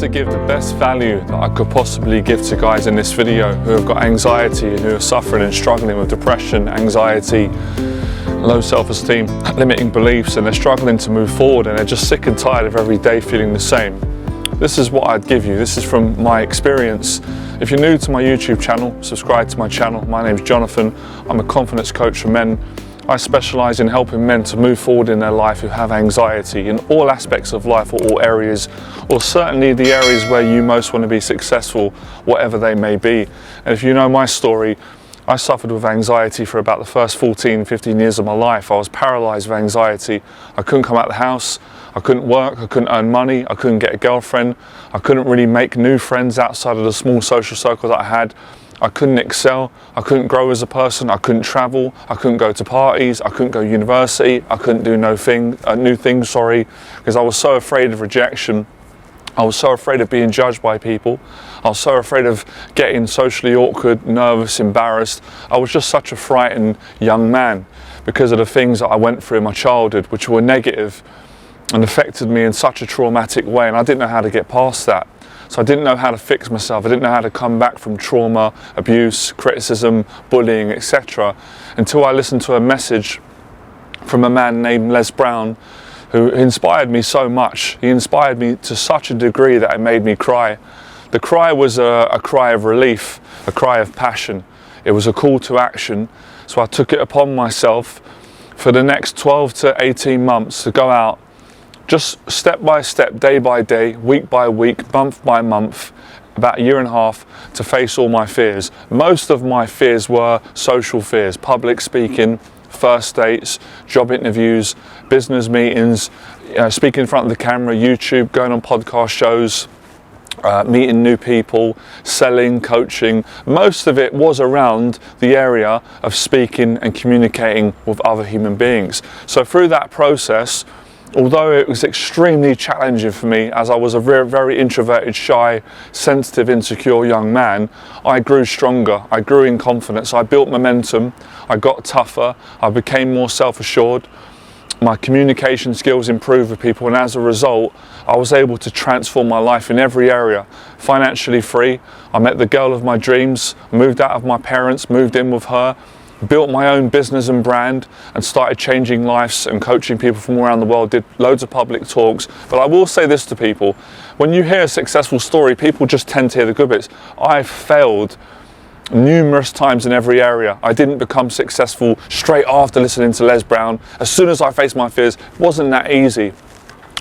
to give the best value that I could possibly give to guys in this video who have got anxiety and who are suffering and struggling with depression, anxiety, low self-esteem, limiting beliefs, and they're struggling to move forward and they're just sick and tired of every day feeling the same. This is what I'd give you. This is from my experience. If you're new to my YouTube channel, subscribe to my channel. My name's Jonathan. I'm a confidence coach for men. I specialise in helping men to move forward in their life who have anxiety in all aspects of life or all areas, or certainly the areas where you most want to be successful, whatever they may be. And if you know my story, I suffered with anxiety for about the first 14, 15 years of my life. I was paralysed with anxiety. I couldn't come out of the house. I couldn't work, I couldn't earn money, I couldn't get a girlfriend, I couldn't really make new friends outside of the small social circle that I had. I couldn't excel, I couldn't grow as a person, I couldn't travel, I couldn't go to parties, I couldn't go to university, I couldn't do new things, because I was so afraid of rejection. I was so afraid of being judged by people. I was so afraid of getting socially awkward, nervous, embarrassed. I was just such a frightened young man because of the things that I went through in my childhood, which were negative and affected me in such a traumatic way, and I didn't know how to get past that. So I didn't know how to fix myself. I didn't know how to come back from trauma, abuse, criticism, bullying, etc. until I listened to a message from a man named Les Brown, who inspired me so much. He inspired me to such a degree that it made me cry. The cry was a cry of relief, a cry of passion. It was a call to action. So I took it upon myself for the next 12 to 18 months to go out, just step by step, day by day, week by week, month by month, about a year and a half, to face all my fears. Most of my fears were social fears: public speaking, first dates, job interviews, business meetings, speaking in front of the camera, YouTube, going on podcast shows, meeting new people, selling, coaching. Most of it was around the area of speaking and communicating with other human beings. So through that process, although it was extremely challenging for me, as I was a very, very introverted, shy, sensitive, insecure young man, I grew stronger, I grew in confidence, I built momentum, I got tougher, I became more self-assured, my communication skills improved with people, and as a result, I was able to transform my life in every area. Financially free, I met the girl of my dreams, moved out of my parents, moved in with her, built my own business and brand, and started changing lives and coaching people from around the world, did loads of public talks. But I will say this to people: when you hear a successful story, people just tend to hear the good bits. I failed numerous times in every area. I didn't become successful straight after listening to Les Brown. As soon as I faced my fears, it wasn't that easy.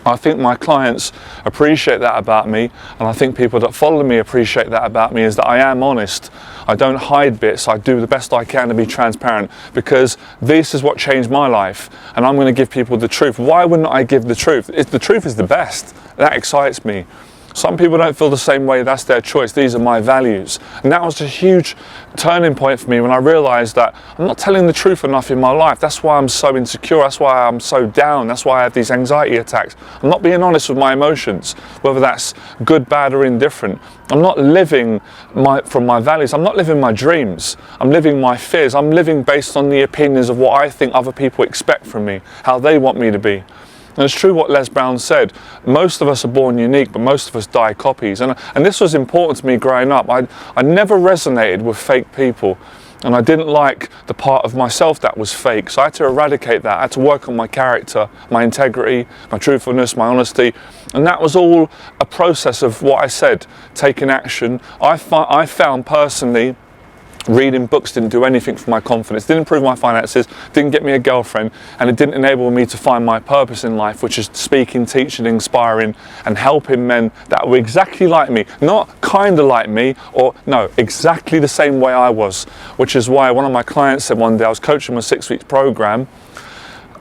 I think my clients appreciate that about me, and I think people that follow me appreciate that about me, is that I am honest. I don't hide bits. I do the best I can to be transparent, because this is what changed my life, and I'm going to give people the truth. Why wouldn't I give the truth? The truth is the best. That excites me. Some people don't feel the same way. That's their choice. These are my values. And that was a huge turning point for me when I realized that I'm not telling the truth enough in my life. That's why I'm so insecure. That's why I'm so down. That's why I have these anxiety attacks. I'm not being honest with my emotions, whether that's good, bad, or indifferent. I'm not living from my values. I'm not living my dreams. I'm living my fears. I'm living based on the opinions of what I think other people expect from me, how they want me to be. And it's true what Les Brown said. Most of us are born unique, but most of us die copies. And this was important to me growing up. I never resonated with fake people, and I didn't like the part of myself that was fake. So I had to eradicate that. I had to work on my character, my integrity, my truthfulness, my honesty. And that was all a process of what I said, taking action. I found personally, reading books didn't do anything for my confidence, didn't improve my finances, didn't get me a girlfriend, and it didn't enable me to find my purpose in life, which is speaking, teaching, inspiring, and helping men that were exactly like me. Not kind of like me, or no, exactly the same way I was. Which is why one of my clients said one day, I was coaching a 6-week program,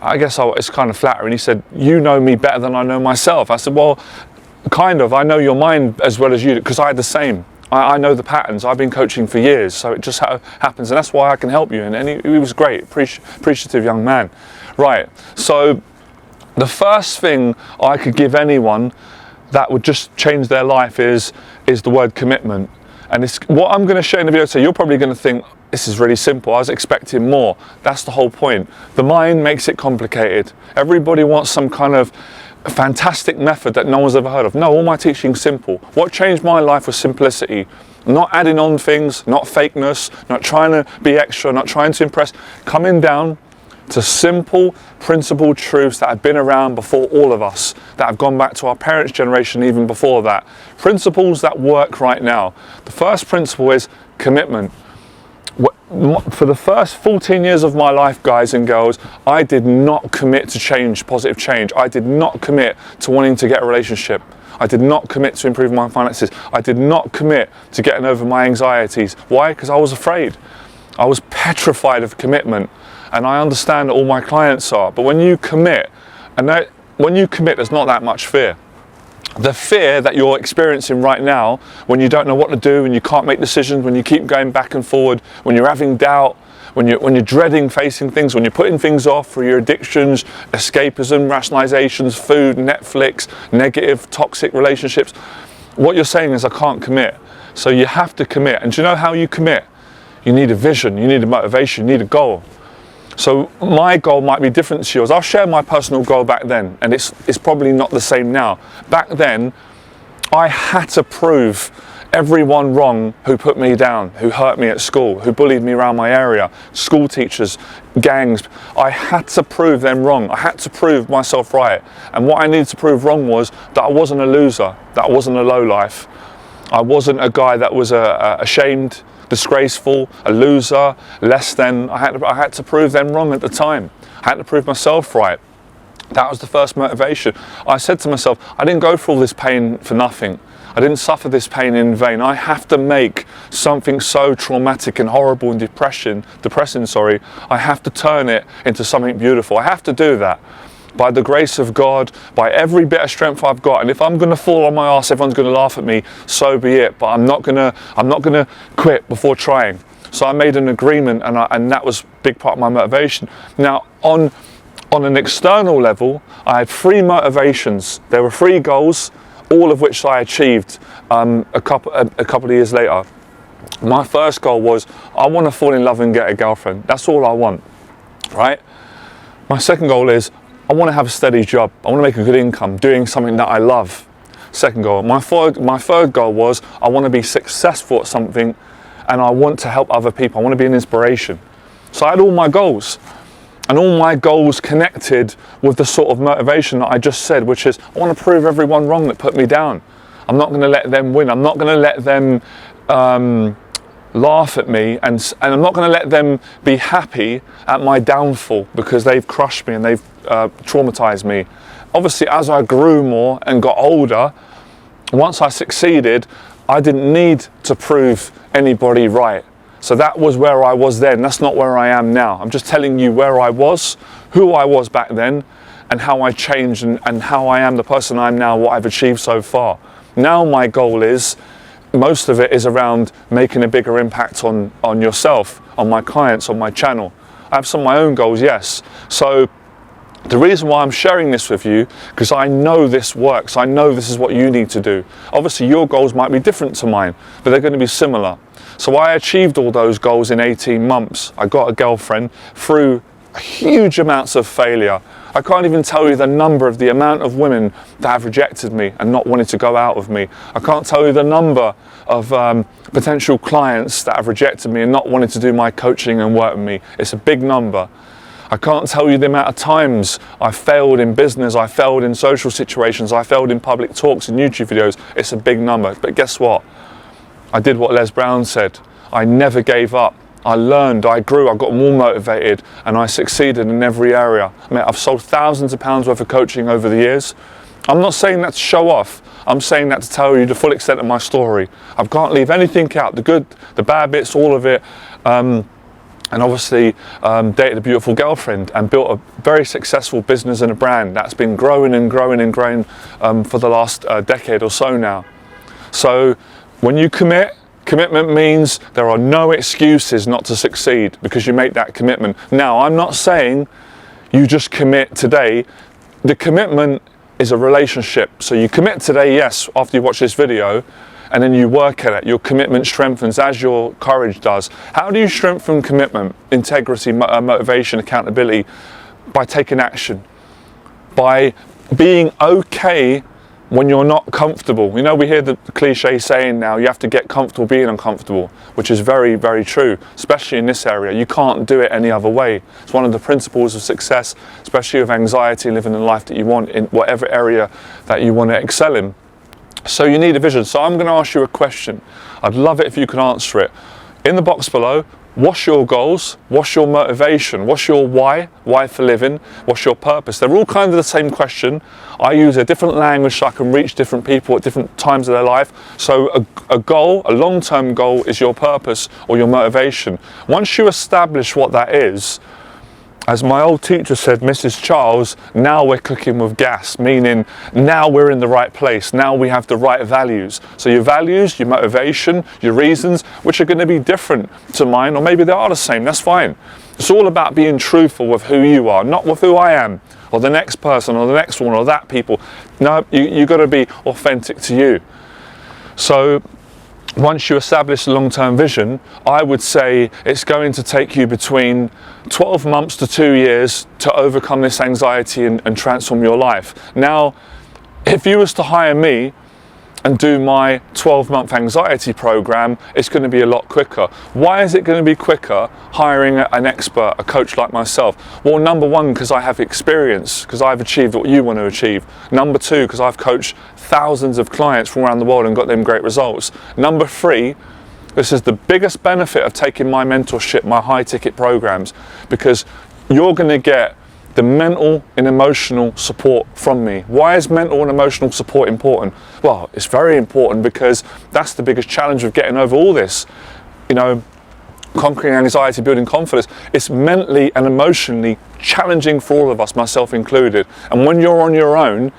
I guess it's kind of flattering, he said, "You know me better than I know myself." I said, "Well, kind of, I know your mind as well as you do," because I had the same. I know the patterns. I've been coaching for years, so it just happens, and that's why I can help you. And he was great, appreciative young man. Right, so the first thing I could give anyone that would just change their life is the word commitment. And it's what I'm going to show in the video today. You're probably going to think, this is really simple. I was expecting more. That's the whole point. The mind makes it complicated. Everybody wants some kind of fantastic method that no one's ever heard of. No, all my teaching's simple. What changed my life was simplicity. Not adding on things, not fakeness, not trying to be extra, not trying to impress. Coming down to simple, principled truths that have been around before all of us, that have gone back to our parents' generation even before that. Principles that work right now. The first principle is commitment. For the first 14 years of my life, guys and girls, I did not commit to change, positive change. I did not commit to wanting to get a relationship. I did not commit to improve my finances. I did not commit to getting over my anxieties. Why? Because I was afraid. I was petrified of commitment. And I understand that all my clients are. But when you commit, there's not that much fear. The fear that you're experiencing right now, when you don't know what to do, when you can't make decisions, when you keep going back and forward, when you're having doubt, when you're dreading facing things, when you're putting things off for your addictions, escapism, rationalizations, food, Netflix, negative, toxic relationships, what you're saying is, I can't commit. So you have to commit. And do you know how you commit? You need a vision, you need a motivation, you need a goal. So my goal might be different to yours. I'll share my personal goal back then, and it's probably not the same now. Back then, I had to prove everyone wrong who put me down, who hurt me at school, who bullied me around my area, school teachers, gangs. I had to prove them wrong. I had to prove myself right. And what I needed to prove wrong was that I wasn't a loser, that I wasn't a lowlife. I wasn't a guy that was ashamed, disgraceful, a loser, less than. I had to prove them wrong at the time. I had to prove myself right. That was the first motivation. I said to myself, I didn't go through all this pain for nothing. I didn't suffer this pain in vain. I have to make something so traumatic and horrible and depressing, I have to turn it into something beautiful. I have to do that. By the grace of God, by every bit of strength I've got. And if I'm going to fall on my ass, everyone's going to laugh at me, so be it. But I'm not going to quit before trying. So I made an agreement, and that was a big part of my motivation. Now, on an external level, I had 3 motivations. There were 3 goals, all of which I achieved a couple of years later. My first goal was, I want to fall in love and get a girlfriend. That's all I want, right? My second goal is, I want to have a steady job. I want to make a good income, doing something that I love. Second goal. My third goal was, I want to be successful at something, and I want to help other people. I want to be an inspiration. So I had all my goals, and all my goals connected with the sort of motivation that I just said, which is, I want to prove everyone wrong that put me down. I'm not going to let them win. I'm not going to let them laugh at me, and I'm not going to let them be happy at my downfall, because they've crushed me and they've traumatized me. Obviously, as I grew more and got older, once I succeeded, I didn't need to prove anybody right. So that was where I was then. That's not where I am now. I'm just telling you where I was, who I was back then, and how I changed, and how I am the person I am now, what I've achieved so far. Now my goal is, most of it is around making a bigger impact on yourself, on my clients, on my channel. I have some of my own goals, yes. So the reason why I'm sharing this with you, because I know this works. I know this is what you need to do. Obviously, your goals might be different to mine, but they're going to be similar. So I achieved all those goals in 18 months. I got a girlfriend through huge amounts of failure. I can't even tell you the amount of women that have rejected me and not wanted to go out with me. I can't tell you the number of potential clients that have rejected me and not wanted to do my coaching and work with me. It's a big number. I can't tell you the amount of times I failed in business, I failed in social situations, I failed in public talks and YouTube videos. It's a big number. But guess what? I did what Les Brown said. I never gave up. I learned, I grew, I got more motivated, and I succeeded in every area. I mean, I've sold thousands of pounds worth of coaching over the years. I'm not saying that to show off. I'm saying that to tell you the full extent of my story. I can't leave anything out, the good, the bad bits, all of it. And obviously dated a beautiful girlfriend and built a very successful business and a brand that's been growing and growing and growing for the last decade or so now. So when you commitment means there are no excuses not to succeed, because you make that commitment. Now, I'm not saying you just commit today. The commitment is a relationship. So you commit today, yes, after you watch this video, and then you work at it. Your commitment strengthens as your courage does. How do you strengthen commitment, integrity, motivation, accountability? By taking action. By being okay when you're not comfortable. You know, we hear the cliche saying now, you have to get comfortable being uncomfortable, which is very, very true, especially in this area. You can't do it any other way. It's one of the principles of success, especially with anxiety, living the life that you want in whatever area that you want to excel in. So you need a vision. So I'm going to ask you a question. I'd love it if you could answer it. In the box below, what's your goals? What's your motivation? What's your why? Why for living? What's your purpose? They're all kind of the same question. I use a different language so I can reach different people at different times of their life. So a goal, a long-term goal, is your purpose or your motivation. Once you establish what that is, as my old teacher said, Mrs. Charles, now we're cooking with gas, meaning now we're in the right place, now we have the right values. So your values, your motivation, your reasons, which are going to be different to mine, or maybe they are the same, that's fine. It's all about being truthful with who you are, not with who I am, or the next person, or the next one, or that people. No, you've got to be authentic to you. So once you establish a long-term vision, I would say it's going to take you between 12 months to 2 years to overcome this anxiety and transform your life. Now, if you was to hire me and do my 12-month anxiety program, it's going to be a lot quicker. Why is it going to be quicker hiring an expert, a coach like myself? Well, number one, because I have experience, because I've achieved what you want to achieve. Number two, because I've coached thousands of clients from around the world and got them great results. Number three, this is the biggest benefit of taking my mentorship, my high-ticket programs, because you're going to get the mental and emotional support from me. Why is mental and emotional support important? Well, it's very important because that's the biggest challenge of getting over all this. You know, conquering anxiety, building confidence. It's mentally and emotionally challenging for all of us, myself included. And when you're on your own,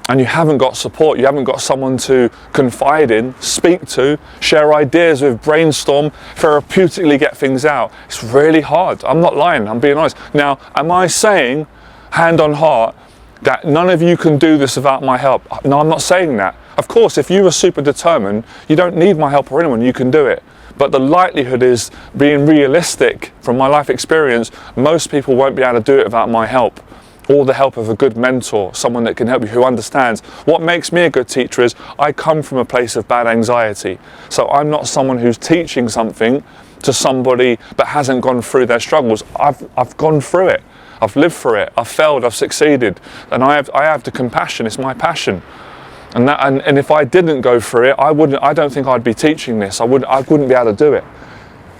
and you haven't got support, you haven't got someone to confide in, speak to, share ideas with, brainstorm, therapeutically get things out, it's really hard. I'm not lying, I'm being honest. Now, am I saying, hand on heart, that none of you can do this without my help? No, I'm not saying that. Of course, if you are super determined, you don't need my help or anyone, you can do it. But the likelihood is, being realistic from my life experience, most people won't be able to do it without my help, or the help of a good mentor, someone that can help you, who understands. What makes me a good teacher is I come from a place of bad anxiety. So I'm not someone who's teaching something to somebody but hasn't gone through their struggles. I've gone through it. I've lived through it. I've failed. I've succeeded. And I have the compassion. It's my passion. And if I didn't go through it, I don't think I'd be teaching this. I wouldn't be able to do it.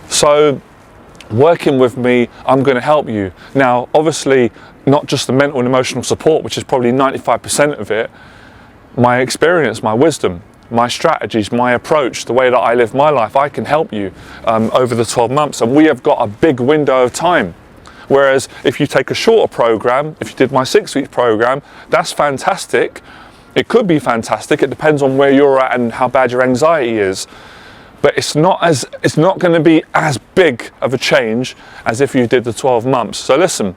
So working with me, I'm going to help you. Now, obviously, not just the mental and emotional support, which is probably 95% of it, my experience, my wisdom, my strategies, my approach, the way that I live my life, I can help you over the 12 months. And we have got a big window of time. Whereas if you take a shorter program, if you did my 6-week program, that's fantastic. It could be fantastic. It depends on where you're at and how bad your anxiety is. But it's not going to be as big of a change as if you did the 12 months. So listen,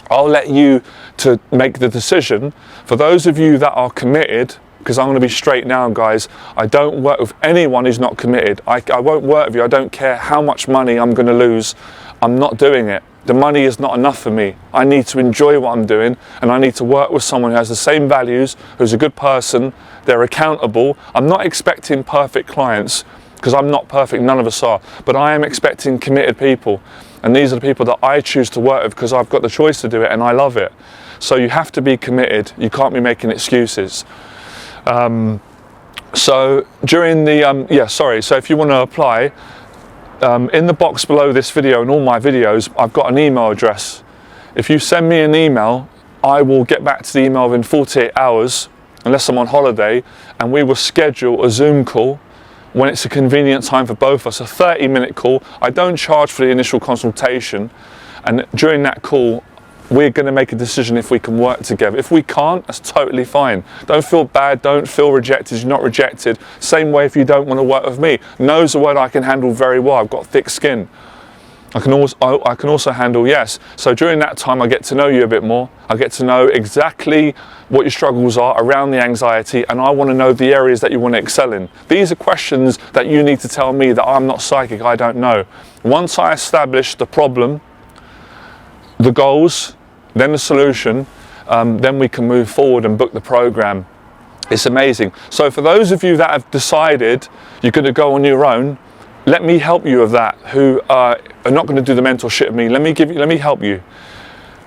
I'll let you to make the decision. For those of you that are committed, because I'm going to be straight now, guys, I don't work with anyone who's not committed. I won't work with you. I don't care how much money I'm going to lose. I'm not doing it. The money is not enough for me. I need to enjoy what I'm doing, and I need to work with someone who has the same values, who's a good person, they're accountable. I'm not expecting perfect clients, because I'm not perfect, none of us are, but I am expecting committed people. And these are the people that I choose to work with because I've got the choice to do it and I love it. So you have to be committed. You can't be making excuses. So during the, so if you want to apply, in the box below this video and all my videos, I've got an email address. If you send me an email, I will get back to the email within 48 hours, unless I'm on holiday, and we will schedule a Zoom call when it's a convenient time for both of us, a 30-minute call. I don't charge for the initial consultation, and during that call, we're going to make a decision if we can work together. If we can't, that's totally fine. Don't feel bad, don't feel rejected, you're not rejected. Same way if you don't want to work with me. No's a word I can handle very well, I've got thick skin. I can also handle yes. So during that time, I get to know you a bit more. I get to know exactly what your struggles are around the anxiety, and I want to know the areas that you want to excel in. These are questions that you need to tell me that I'm not psychic, I don't know. Once I establish the problem, the goals, then the solution, then we can move forward and book the program. It's amazing. So for those of you that have decided you're going to go on your own, let me help you with that, who are not going to do the mental shit of me. Let me help you.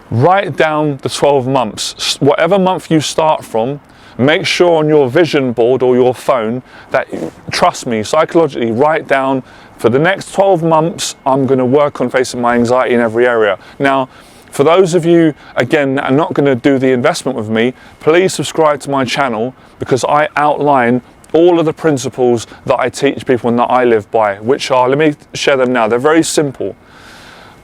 Write down the 12 months. Whatever month you start from, make sure on your vision board or your phone that, trust me, psychologically, write down, for the next 12 months, I'm going to work on facing my anxiety in every area. Now, for those of you, again, that are not going to do the investment with me, please subscribe to my channel, because I outline all of the principles that I teach people and that I live by, which are, let me share them now. They're very simple.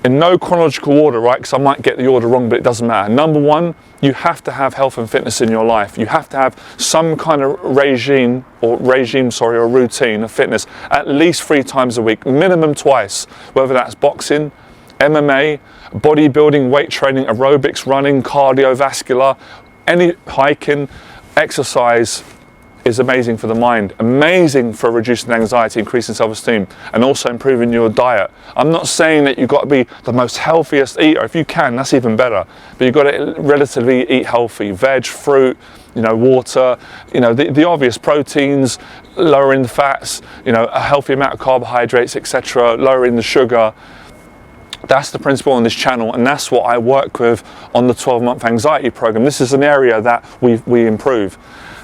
In no chronological order, right? Because I might get the order wrong, but it doesn't matter. Number one, you have to have health and fitness in your life. You have to have some kind of regime or routine of fitness at least 3 times a week, minimum twice, whether that's boxing, MMA, bodybuilding, weight training, aerobics, running, cardiovascular, any hiking, exercise is amazing for the mind, amazing for reducing anxiety, increasing self-esteem, and also improving your diet. I'm not saying that you've got to be the most healthiest eater. If you can, that's even better. But you've got to relatively eat healthy, veg, fruit, water, the obvious proteins, lowering the fats, a healthy amount of carbohydrates, etc., lowering the sugar. That's the principle on this channel, and that's what I work with on the 12-month anxiety program. This is an area that we improve.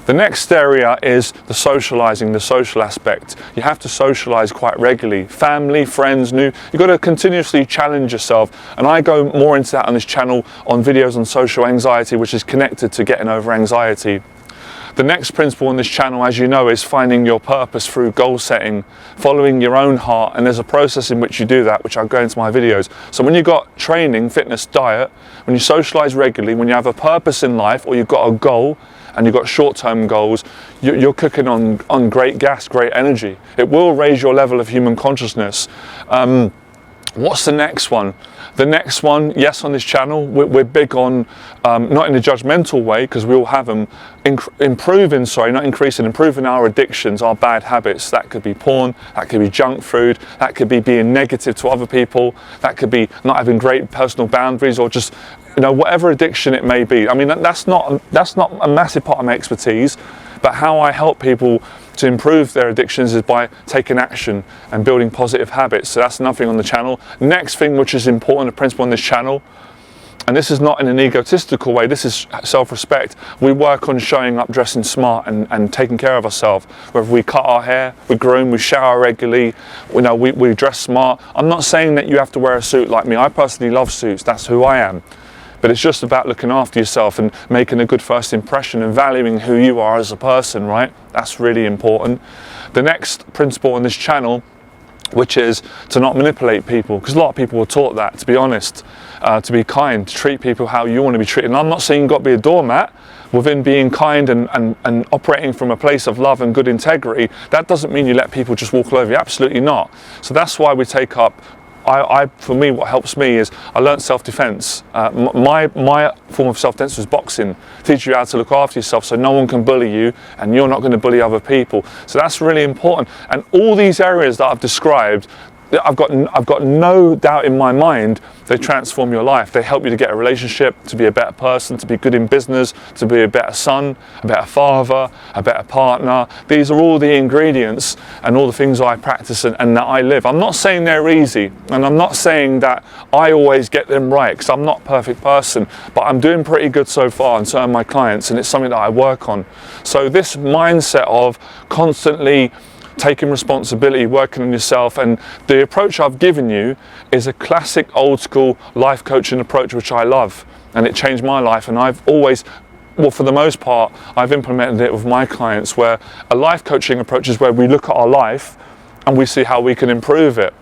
The next area is the socializing, the social aspect. You have to socialize quite regularly. Family, friends, you've got to continuously challenge yourself. And I go more into that on this channel on videos on social anxiety, which is connected to getting over anxiety. The next principle on this channel, as you know, is finding your purpose through goal setting, following your own heart, and there's a process in which you do that, which I'll go into my videos. So when you've got training, fitness, diet, when you socialize regularly, when you have a purpose in life, or you've got a goal, and you've got short-term goals, you're cooking on great gas, great energy. It will raise your level of human consciousness. What's the next one? The next one, yes, on this channel, we're big on, not in a judgmental way, because we all have them, improving our addictions, our bad habits. That could be porn, that could be junk food, that could be being negative to other people, that could be not having great personal boundaries, or just, whatever addiction it may be. I mean, that's not a massive part of my expertise, but how I help people to improve their addictions is by taking action and building positive habits. So that's another thing on the channel. Next thing, which is important, a principle on this channel, and this is not in an egotistical way, this is self-respect. We work on showing up, dressing smart, and taking care of ourselves. Whether we cut our hair, we groom, we shower regularly, we dress smart. I'm not saying that you have to wear a suit like me. I personally love suits, that's who I am. But it's just about looking after yourself and making a good first impression and valuing who you are as a person, right? That's really important. The next principle on this channel, which is to not manipulate people, because a lot of people were taught that, to be honest, to be kind, to treat people how you want to be treated. And I'm not saying you've got to be a doormat. Within being kind and operating from a place of love and good integrity, that doesn't mean you let people just walk all over you. Absolutely not. So that's why we take up, for me, what helps me is I learned self-defense. My form of self-defense was boxing. Teach you how to look after yourself so no one can bully you and you're not going to bully other people. So that's really important. And all these areas that I've described, I've got no doubt in my mind they transform your life. They help you to get a relationship, to be a better person, to be good in business, to be a better son, a better father, a better partner. These are all the ingredients and all the things I practice and that I live. I'm not saying they're easy, and I'm not saying that I always get them right, because I'm not a perfect person, but I'm doing pretty good so far and so are my clients, and it's something that I work on. So this mindset of constantly taking responsibility, working on yourself, and the approach I've given you is a classic old school life coaching approach, which I love, and it changed my life. And I've always, well, for the most part, I've implemented it with my clients, where a life coaching approach is where we look at our life and we see how we can improve it.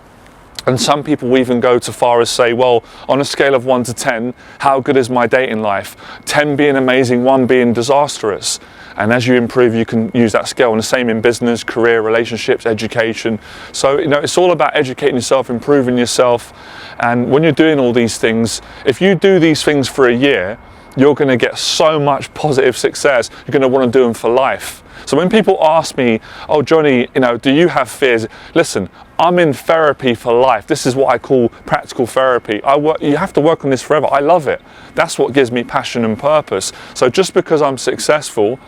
And some people even go to far as say, well, on a scale of 1 to 10, how good is my dating life? 10 being amazing, 1 being disastrous. And as you improve, you can use that scale. And the same in business, career, relationships, education. So, it's all about educating yourself, improving yourself. And when you're doing all these things, if you do these things for a year, you're going to get so much positive success. You're going to want to do them for life. So when people ask me, oh Johnny, do you have fears? Listen, I'm in therapy for life. This is what I call practical therapy. You have to work on this forever. I love it. That's what gives me passion and purpose. So just because I'm successful,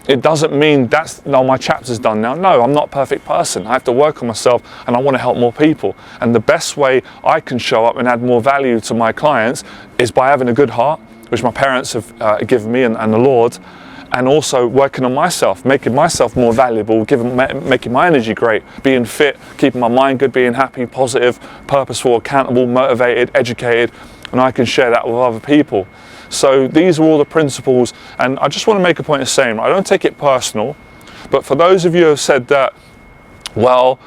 it doesn't mean my chapter's done now. No, I'm not a perfect person. I have to work on myself, and I want to help more people. And the best way I can show up and add more value to my clients is by having a good heart, which my parents have given me and the Lord, and also working on myself, making myself more valuable, making my energy great, being fit, keeping my mind good, being happy, positive, purposeful, accountable, motivated, educated, and I can share that with other people. So these are all the principles, and I just want to make a point of saying, I don't take it personal, but for those of you who have said that, well,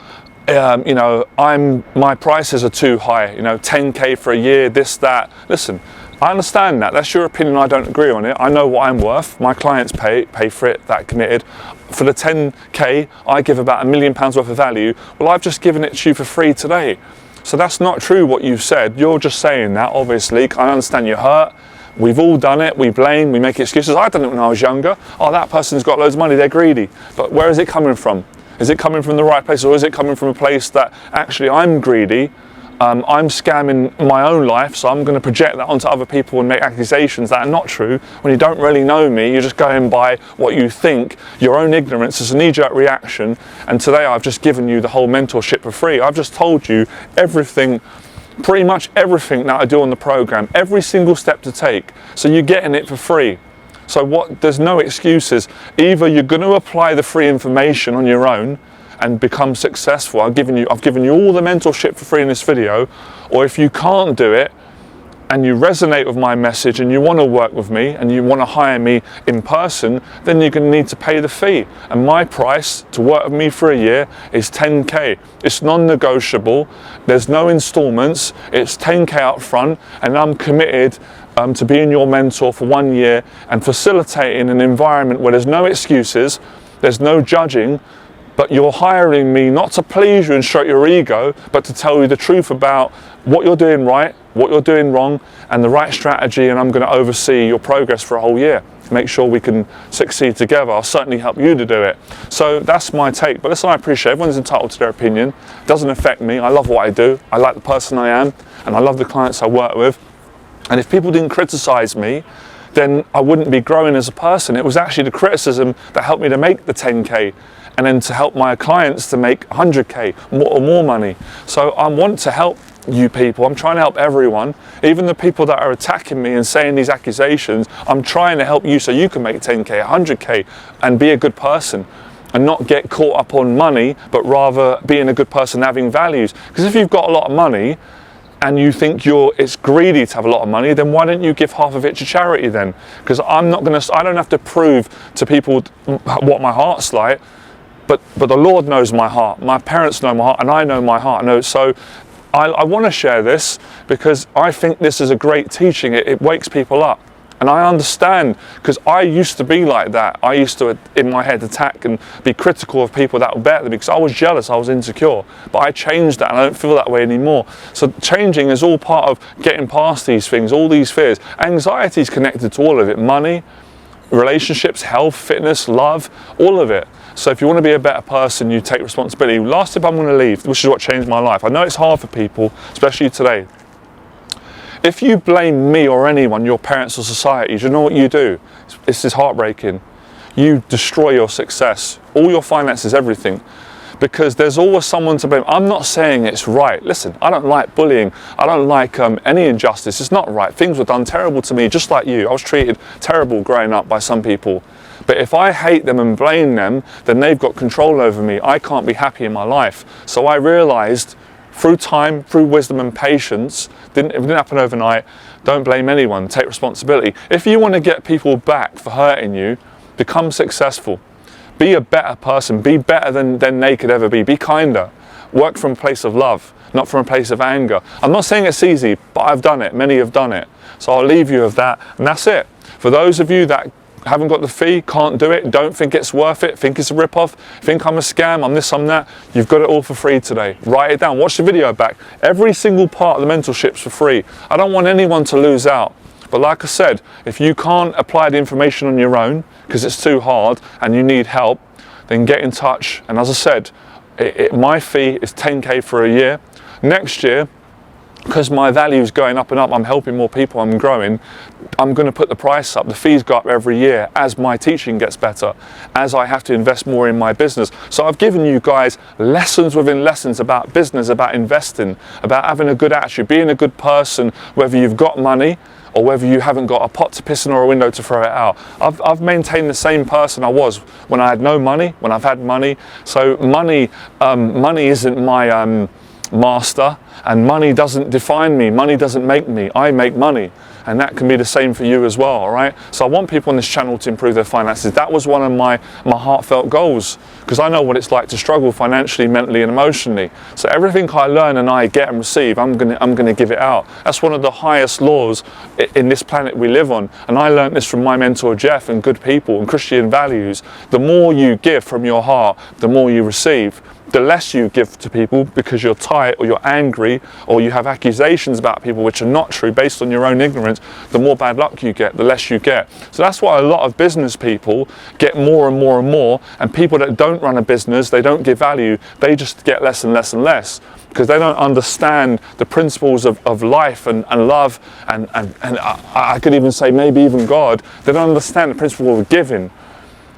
my prices are too high, 10K for a year, this, that. Listen, I understand that. That's your opinion. I don't agree on it. I know what I'm worth. My clients pay for it, that committed. For the 10K, I give about £1 million worth of value. Well, I've just given it to you for free today. So that's not true what you've said. You're just saying that, obviously. I understand you're hurt. We've all done it. We blame, we make excuses. I done it when I was younger. Oh, that person's got loads of money. They're greedy. But where is it coming from? Is it coming from the right place, or is it coming from a place that actually I'm greedy? I'm scamming my own life, so I'm going to project that onto other people and make accusations that are not true. When you don't really know me, you're just going by what you think, your own ignorance. It's a knee-jerk reaction. And today I've just given you the whole mentorship for free. I've just told you everything, pretty much everything that I do on the program, every single step to take. So you're getting it for free. So there's no excuses. Either you're going to apply the free information on your own and become successful. I've given you all the mentorship for free in this video, or if you can't do it and you resonate with my message and you want to work with me and you want to hire me in person, then you're going to need to pay the fee. And my price to work with me for a year is 10K. It's non-negotiable. There's no installments. It's 10K up front, and I'm committed to being your mentor for 1 year and facilitating an environment where there's no excuses, there's no judging, but you're hiring me not to please you and stroke your ego, but to tell you the truth about what you're doing right, what you're doing wrong, and the right strategy, and I'm going to oversee your progress for a whole year. Make sure we can succeed together. I'll certainly help you to do it. So that's my take. But listen, I appreciate everyone's entitled to their opinion. It doesn't affect me. I love what I do. I like the person I am, and I love the clients I work with. And if people didn't criticize me, then I wouldn't be growing as a person. It was actually the criticism that helped me to make the 10K. And then to help my clients to make 100K or more money. So I want to help you people. I'm trying to help everyone, even the people that are attacking me and saying these accusations. I'm trying to help you so you can make 10K, 100K, and be a good person and not get caught up on money, but rather being a good person, having values. Because if you've got a lot of money and you think it's greedy to have a lot of money, then why don't you give half of it to charity then? Because I don't have to prove to people what my heart's like. But the Lord knows my heart. My parents know my heart, and I know my heart. So I want to share this because I think this is a great teaching. It wakes people up. And I understand, because I used to be like that. I used to, in my head, attack and be critical of people that were better than me because I was jealous, I was insecure. But I changed that, and I don't feel that way anymore. So changing is all part of getting past these things, all these fears. Anxiety is connected to all of it. Money, relationships, health, fitness, love, all of it. So if you want to be a better person, you take responsibility. Last tip I'm going to leave, which is what changed my life. I know it's hard for people, especially today. If you blame me or anyone, your parents or society, do you know what you do? This is heartbreaking. You destroy your success, all your finances, everything. Because there's always someone to blame. I'm not saying it's right. Listen, I don't like bullying. I don't like any injustice. It's not right. Things were done terrible to me, just like you. I was treated terrible growing up by some people. But if I hate them and blame them, then they've got control over me. I can't be happy in my life. So I realized through time, through wisdom and patience, it didn't happen overnight. Don't blame anyone. Take responsibility. If you want to get people back for hurting you, become successful. Be a better person. Be better than they could ever be. Be kinder. Work from a place of love, not from a place of anger. I'm not saying it's easy, but I've done it. Many have done it. So I'll leave you with that. And that's it. For those of you that haven't got the fee, can't do it, don't think it's worth it, think it's a rip-off, think I'm a scam, I'm this, I'm that, you've got it all for free today. Write it down. Watch the video back. Every single part of the mentorship's for free. I don't want anyone to lose out. But like I said, if you can't apply the information on your own because it's too hard and you need help, then get in touch. And as I said, my fee is 10K for a year. Next year, because my value is going up and up, I'm helping more people, I'm growing, I'm going to put the price up. The fees go up every year as my teaching gets better, as I have to invest more in my business. So I've given you guys lessons within lessons about business, about investing, about having a good attitude, being a good person, whether you've got money or whether you haven't got a pot to piss in or a window to throw it out. I've maintained the same person I was when I had no money, when I've had money. So money isn't my master, and money doesn't define me, money doesn't make me, I make money. And that can be the same for you as well, all right? So I want people on this channel to improve their finances. That was one of my heartfelt goals, because I know what it's like to struggle financially, mentally and emotionally. So everything I learn and I get and receive, I'm gonna give it out. That's one of the highest laws in this planet we live on. And I learned this from my mentor Jeff and good people and Christian values. The more you give from your heart, the more you receive. The less you give to people because you're tight or you're angry or you have accusations about people which are not true based on your own ignorance, the more bad luck you get, the less you get. So that's why a lot of business people get more and more and more, and people that don't run a business, they don't give value, they just get less and less and less, because they don't understand the principles of life and love and I could even say maybe even God. They don't understand the principle of giving.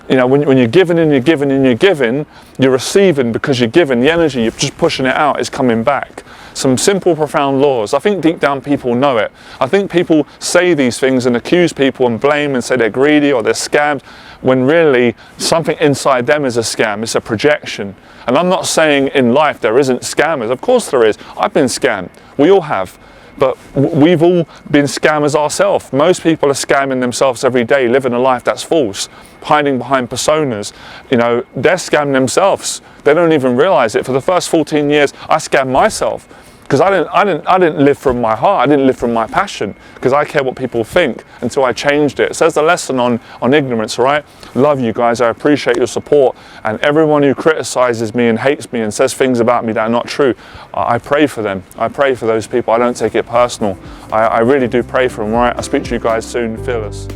You know, when you're giving and you're giving and you're giving, you're receiving because you're giving. The energy, you're just pushing it out, is coming back. Some simple, profound laws. I think deep down people know it. I think people say these things and accuse people and blame and say they're greedy or they're scammed, when really something inside them is a scam. It's a projection. And I'm not saying in life there isn't scammers. Of course there is. I've been scammed. We all have. But we've all been scammers ourselves. Most people are scamming themselves every day, living a life that's false, hiding behind personas. You know, they're scamming themselves. They don't even realize it. For the first 14 years, I scammed myself because I didn't live from my heart. I didn't live from my passion, because I care what people think, until I changed it. So there's a lesson on ignorance, all right? Love you guys. I appreciate your support. And everyone who criticizes me and hates me and says things about me that are not true, I pray for them. I pray for those people. I don't take it personal. I really do pray for them, all right? I'll speak to you guys soon. Fearless.